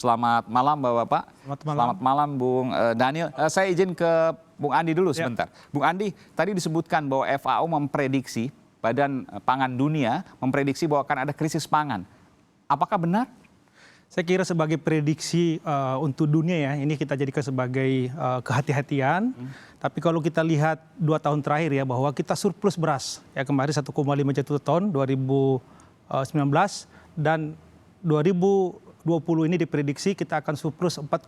Selamat malam Bapak-Bapak. Selamat malam. Selamat malam Bung Daniel. Saya izin ke Bung Andi dulu sebentar. Bung Andi, tadi disebutkan bahwa FAO memprediksi, Badan Pangan Dunia memprediksi bahwa akan ada krisis pangan. Apakah benar? Saya kira sebagai prediksi untuk dunia ya, ini kita jadikan sebagai kehati-hatian. Tapi kalau kita lihat 2 tahun terakhir ya, bahwa kita surplus beras. Ya kemarin 1,5 juta ton 2019 dan 2020 ini diprediksi kita akan surplus 4,5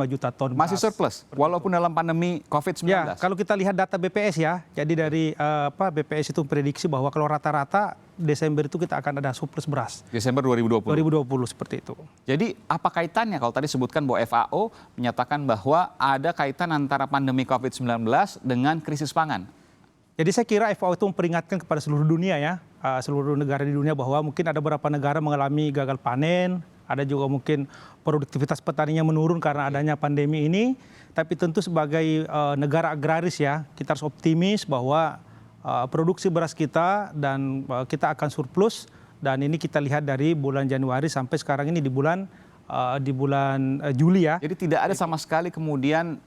juta ton beras. Masih surplus, walaupun dalam pandemi COVID-19? Ya, kalau kita lihat data BPS ya, jadi dari BPS itu prediksi bahwa kalau rata-rata Desember itu kita akan ada surplus beras. Desember 2020? 2020 seperti itu. Jadi apa kaitannya kalau tadi sebutkan bahwa FAO menyatakan bahwa ada kaitan antara pandemi COVID-19 dengan krisis pangan? Jadi saya kira FAO itu memperingatkan kepada seluruh dunia ya, seluruh negara di dunia bahwa mungkin ada beberapa negara mengalami gagal panen, ada juga mungkin produktivitas petaninya menurun karena adanya pandemi ini. Tapi tentu sebagai negara agraris ya, kita harus optimis bahwa produksi beras kita dan kita akan surplus. Dan ini kita lihat dari bulan Januari sampai sekarang ini di bulan Juli ya. Jadi tidak ada sama sekali kemudian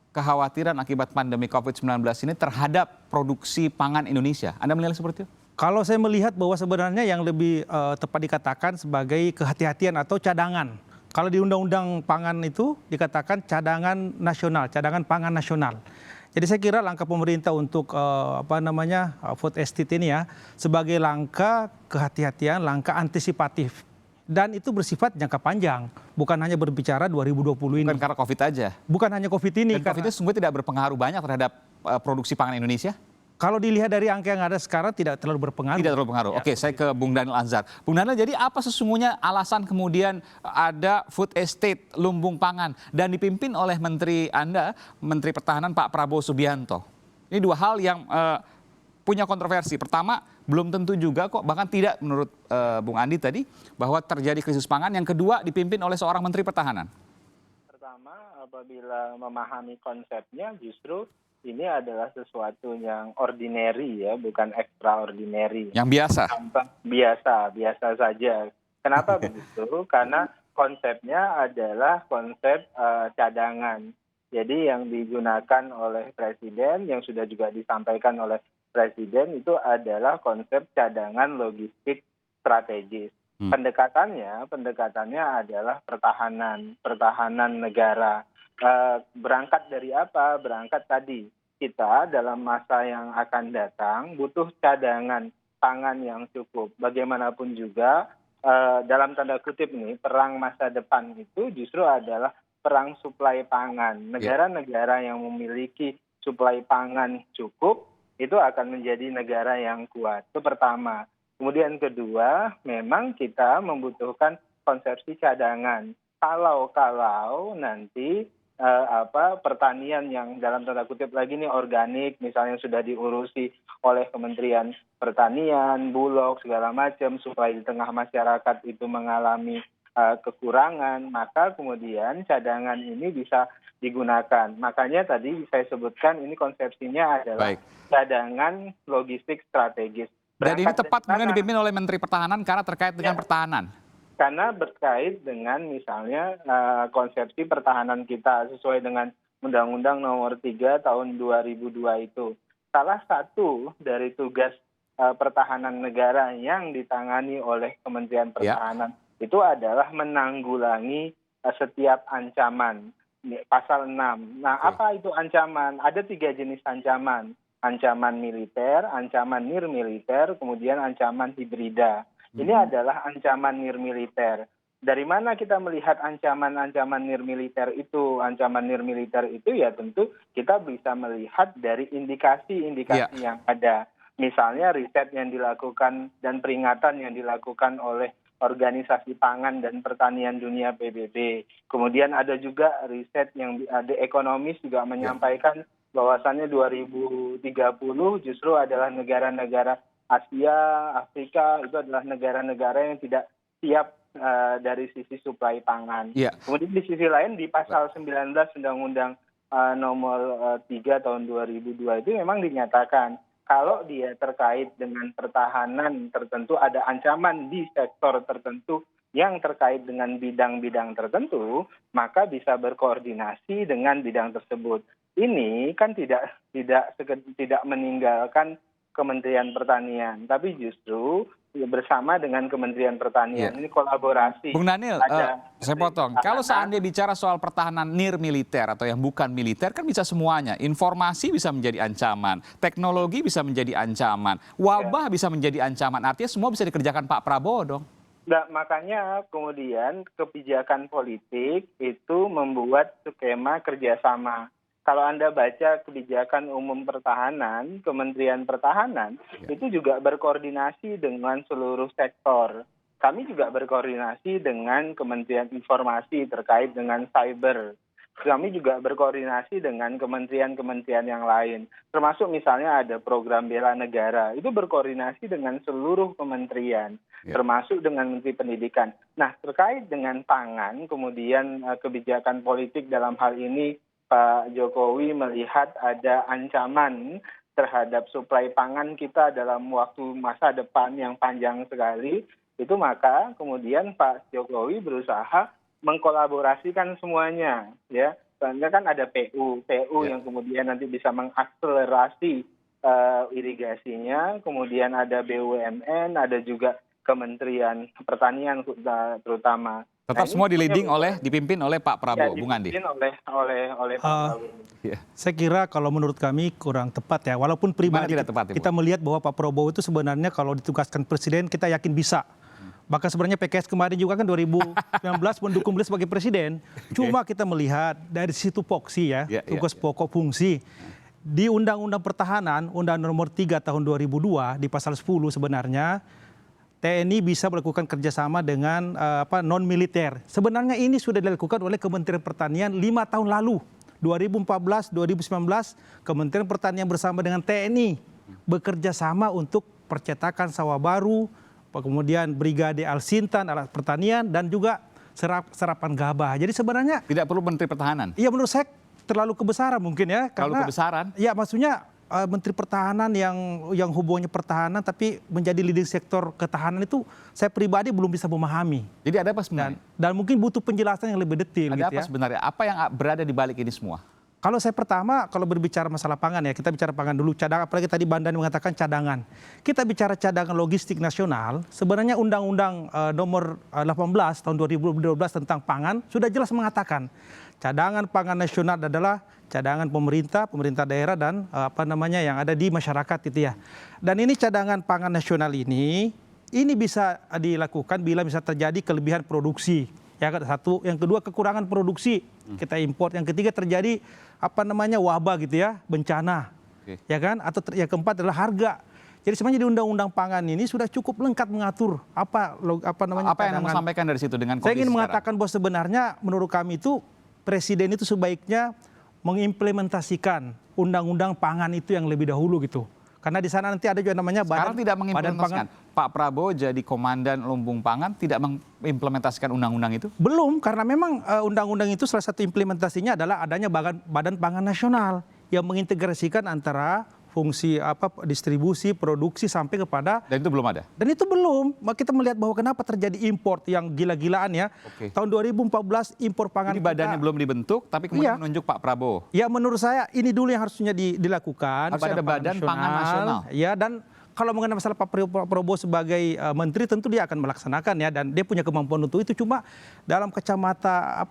kekhawatiran akibat pandemi COVID-19 ini terhadap produksi pangan Indonesia. Anda menilai seperti itu? Kalau saya melihat bahwa sebenarnya yang lebih tepat dikatakan sebagai kehati-hatian atau cadangan. Kalau di Undang-Undang Pangan itu dikatakan cadangan nasional, cadangan pangan nasional. Jadi saya kira langkah pemerintah untuk food estate ini ya sebagai langkah kehati-hatian, langkah antisipatif. Dan itu bersifat jangka panjang, bukan hanya berbicara 2020 ini. Bukan karena COVID aja? Bukan hanya COVID ini. Dan COVID itu sungguh tidak berpengaruh banyak terhadap produksi pangan Indonesia? Kalau dilihat dari angka yang ada sekarang tidak terlalu berpengaruh. Tidak terlalu berpengaruh. Oke, saya ke Bung Daniel Anzar. Bung Daniel, jadi apa sesungguhnya alasan kemudian ada food estate, lumbung pangan, dan dipimpin oleh Menteri Anda, Menteri Pertahanan Pak Prabowo Subianto? Ini dua hal yang punya kontroversi. Pertama, belum tentu juga kok, bahkan tidak menurut Bung Andi tadi, bahwa terjadi krisis pangan. Yang kedua, dipimpin oleh seorang Menteri Pertahanan. Pertama, apabila memahami konsepnya justru ini adalah sesuatu yang ordinary ya, bukan extraordinary. Yang biasa? Biasa saja. Kenapa begitu? Karena konsepnya adalah konsep cadangan. Jadi yang digunakan oleh Presiden, yang sudah juga disampaikan oleh Presiden itu adalah konsep cadangan logistik strategis. Pendekatannya adalah pertahanan negara. Berangkat dari apa? Berangkat tadi kita dalam masa yang akan datang butuh cadangan pangan yang cukup. Bagaimanapun juga dalam tanda kutip nih, perang masa depan itu justru adalah perang suplai pangan. Negara-negara yang memiliki suplai pangan cukup itu akan menjadi negara yang kuat. Itu pertama. Kemudian kedua, memang kita membutuhkan konsepsi cadangan. Kalau nanti pertanian yang dalam tanda kutip lagi nih organik, misalnya sudah diurusi oleh Kementerian Pertanian, Bulog, segala macam, supaya di tengah masyarakat itu mengalami kekurangan, maka kemudian cadangan ini bisa digunakan. Makanya tadi saya sebutkan ini konsepsinya adalah cadangan logistik strategis. Dan ini tepat kemudian dipimpin oleh Menteri Pertahanan karena terkait dengan pertahanan. Karena berkait dengan misalnya konsepsi pertahanan kita sesuai dengan Undang-Undang Nomor 3 Tahun 2002 itu. Salah satu dari tugas pertahanan negara yang ditangani oleh Kementerian Pertahanan itu adalah menanggulangi setiap ancaman. Pasal 6. Nah, apa itu ancaman? Ada 3 jenis ancaman. Ancaman militer, ancaman nirmiliter, kemudian ancaman hibrida. Ini adalah ancaman nirmiliter. Dari mana kita melihat ancaman-ancaman nirmiliter itu? Ancaman nirmiliter itu ya tentu kita bisa melihat dari indikasi-indikasi yang ada. Misalnya riset yang dilakukan dan peringatan yang dilakukan oleh Organisasi Pangan dan Pertanian Dunia PBB. Kemudian ada juga riset yang The Economist juga menyampaikan bahwasannya 2030 justru adalah negara-negara Asia, Afrika itu adalah negara-negara yang tidak siap dari sisi suplai pangan. Kemudian di sisi lain di pasal 19 Undang-Undang Nomor 3 Tahun 2002 itu memang dinyatakan kalau dia terkait dengan pertahanan tertentu, ada ancaman di sektor tertentu, yang terkait dengan bidang-bidang tertentu, maka bisa berkoordinasi dengan bidang tersebut. Ini kan tidak meninggalkan Kementerian Pertanian, tapi justru bersama dengan Kementerian Pertanian. Ini kolaborasi. Bung Daniel, saya potong. Kalau seandainya bicara soal pertahanan nir-militer atau yang bukan militer, kan bisa semuanya. Informasi bisa menjadi ancaman, teknologi bisa menjadi ancaman, wabah bisa menjadi ancaman. Artinya semua bisa dikerjakan Pak Prabowo dong. Nah, makanya kemudian kebijakan politik itu membuat skema kerjasama. Kalau Anda baca kebijakan umum pertahanan, Kementerian Pertahanan, itu juga berkoordinasi dengan seluruh sektor. Kami juga berkoordinasi dengan Kementerian Informasi terkait dengan cyber. Kami juga berkoordinasi dengan kementerian-kementerian yang lain. Termasuk misalnya ada program bela negara. Itu berkoordinasi dengan seluruh kementerian. Termasuk dengan Menteri Pendidikan. Nah, terkait dengan pangan, kemudian kebijakan politik dalam hal ini, Pak Jokowi melihat ada ancaman terhadap suplai pangan kita dalam waktu masa depan yang panjang sekali, itu maka kemudian Pak Jokowi berusaha mengkolaborasikan semuanya, ya. Karena kan ada PU yang kemudian nanti bisa mengakselerasi irigasinya, kemudian ada BUMN, ada juga Kementerian Pertanian terutama. Tetap semua dipimpin oleh Pak Prabowo, Bung Andi. Dipimpin oleh Pak Prabowo. Saya kira kalau menurut kami kurang tepat ya. Walaupun pribadi kita melihat bahwa Pak Prabowo itu sebenarnya kalau ditugaskan presiden kita yakin bisa. Bahkan sebenarnya PKS kemarin juga kan 2019 mendukung beliau sebagai presiden. Cuma kita melihat dari situ tupoksi ya, tugas pokok fungsi. Di Undang-Undang Pertahanan, Undang-Undang Nomor 3 tahun 2002 di pasal 10 sebenarnya TNI bisa melakukan kerjasama dengan non-militer. Sebenarnya ini sudah dilakukan oleh Kementerian Pertanian 5 tahun lalu. 2014-2019 Kementerian Pertanian bersama dengan TNI bekerja sama untuk percetakan sawah baru, kemudian Brigade Al-Sintan, alat pertanian, dan juga serapan gabah. Jadi sebenarnya tidak perlu Menteri Pertahanan. Iya, menurut saya terlalu kebesaran mungkin ya. Terlalu kebesaran? Ya, maksudnya Menteri Pertahanan yang hubungannya pertahanan tapi menjadi leading sektor ketahanan itu saya pribadi belum bisa memahami. Jadi ada apa sebenarnya? Dan mungkin butuh penjelasan yang lebih detail. Ada apa sebenarnya? Apa yang berada di balik ini semua? Kalau saya pertama, kalau berbicara masalah pangan ya, kita bicara pangan dulu. Cadangan, apalagi tadi Bang Dhani mengatakan cadangan. Kita bicara cadangan logistik nasional, sebenarnya Undang-Undang Nomor 18 tahun 2012 tentang pangan sudah jelas mengatakan cadangan pangan nasional adalah cadangan pemerintah daerah dan yang ada di masyarakat itu ya. Dan ini cadangan pangan nasional ini bisa dilakukan bila bisa terjadi kelebihan produksi. Ya, satu, yang kedua kekurangan produksi kita import, yang ketiga terjadi wabah gitu ya, bencana, ya kan, atau yang keempat adalah harga. Jadi sebenarnya di undang-undang pangan ini sudah cukup lengkap mengatur apa yang mau sampaikan dari situ dengan kondisi saya ingin mengatakan bahwa sebenarnya menurut kami itu presiden itu sebaiknya mengimplementasikan undang-undang pangan itu yang lebih dahulu gitu. Karena di sana nanti ada juga namanya sekarang tidak mengimplementasikan. Pak Prabowo jadi komandan lumbung pangan tidak mengimplementasikan undang-undang itu? Belum, karena memang undang-undang itu salah satu implementasinya adalah adanya Badan Pangan Nasional yang mengintegrasikan antara fungsi distribusi, produksi sampai kepada. Dan itu belum ada? Dan itu belum. Kita melihat bahwa kenapa terjadi import yang gila-gilaan ya. Tahun 2014 impor pangan. Jadi badannya belum dibentuk tapi kemudian menunjuk Pak Prabowo? Ya, menurut saya ini dulu yang harusnya dilakukan. Harus ada Badan Pangan Nasional. Ya, dan kalau mengenai masalah Pak Prabowo sebagai menteri tentu dia akan melaksanakan ya, dan dia punya kemampuan untuk itu. Cuma dalam kacamata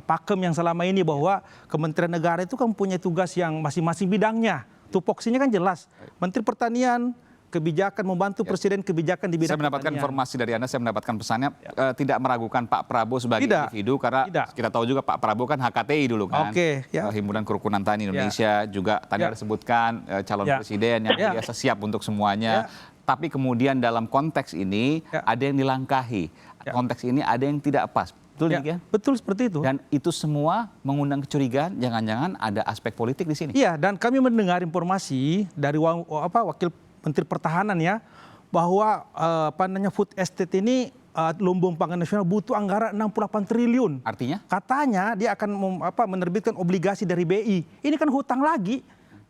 pakem yang selama ini bahwa Kementerian Negara itu kan punya tugas yang masing-masing bidangnya. Tupoksinya kan jelas. Menteri Pertanian, kebijakan membantu presiden kebijakan di bidang Saya mendapatkan pertanian. informasi dari Anda, saya mendapatkan pesannya tidak meragukan Pak Prabowo sebagai individu karena kita tahu juga Pak Prabowo kan HKTI dulu kan. Himpunan Kerukunan Tani Indonesia juga tadi ada sebutkan calon presiden yang biasa siap untuk semuanya. Tapi kemudian dalam konteks ini ada yang dilangkahi. Konteks ini ada yang tidak pas. Betul ya? Betul seperti itu. Dan itu semua mengundang kecurigaan, jangan-jangan ada aspek politik di sini. Iya, dan kami mendengar informasi dari Wakil Menteri Pertahanan ya, bahwa food estate ini lumbung pangan nasional butuh anggaran 68 triliun. Artinya? Katanya dia akan menerbitkan obligasi dari BI. Ini kan hutang lagi.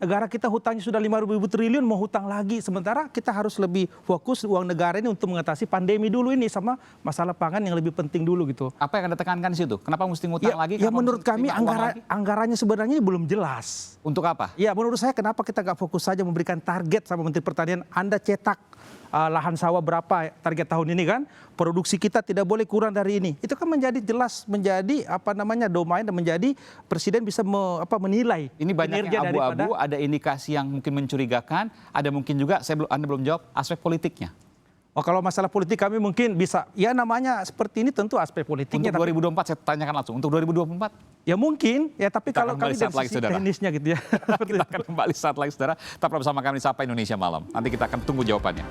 negara kita hutangnya sudah 5.000 triliun, mau hutang lagi. Sementara kita harus lebih fokus uang negara ini untuk mengatasi pandemi dulu ini sama masalah pangan yang lebih penting dulu gitu. Apa yang Anda tekankan di situ? Kenapa mesti ngutang lagi? Ya Kenapa menurut mesti kami terima uang lagi? anggarannya sebenarnya belum jelas. Untuk apa? Ya menurut saya kenapa kita nggak fokus saja memberikan target sama Menteri Pertanian, Anda cetak lahan sawah berapa target tahun ini kan, produksi kita tidak boleh kurang dari ini. Itu kan menjadi jelas, menjadi domain dan menjadi presiden bisa menilai. Ini banyak yang abu-abu, ada indikasi yang mungkin mencurigakan, ada mungkin juga, Anda belum jawab, aspek politiknya. Oh kalau masalah politik kami mungkin bisa, ya namanya seperti ini tentu aspek politiknya. Untuk 2024 saya tanyakan langsung, untuk 2024? Ya mungkin, ya tapi kalau kami dari sisi teknisnya gitu ya. Kita akan kembali saat lagi saudara, tetap bersama kami di Sapa Indonesia Malam. Nanti kita akan tunggu jawabannya.